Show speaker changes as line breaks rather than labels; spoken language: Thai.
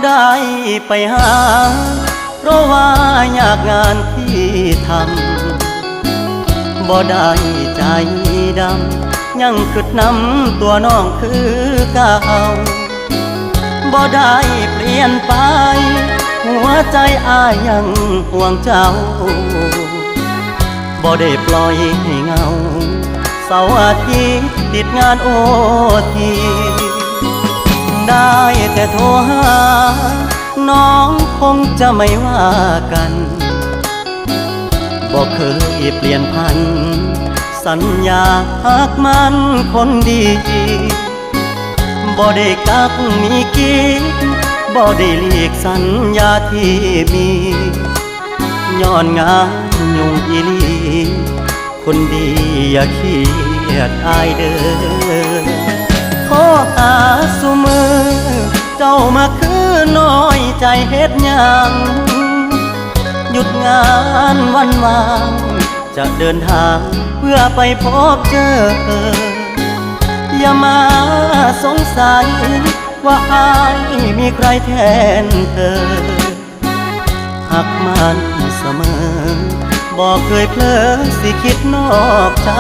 ได้ไปหาเพราะว่ายากงานที่ทำบ่ได้ใจดำยังคิดนำตัวน้องคือเก่าบ่ได้เปลี่ยนไปหัวใจอ้ายยังห่วงเจ้าบ่ได้ปล่อยให้เงาเสาร์อาทิตย์ติดงานโอทีได้แต่โทรหาน้องคงจะไม่ว่ากันบ่เคยเปลี่ยนพันสัญญาหักมันคนดีบ่ได้กักมีกิ๊กบ่ได้หลีกสัญญาที่มีย้อนงานยุ่งอีหลีคนดีอย่าเครียดอายเด้อขอหาสุมือเจ้ามาคือน้อยใจเฮ็ดหยังหยุดงานวันวางจะเดินทางเพื่อไปพบเจออย่ามาสงสัยว่าอายมีใครแทนเธอหักมันเสมอบอกเคยเพลอสิคิดนอกใจ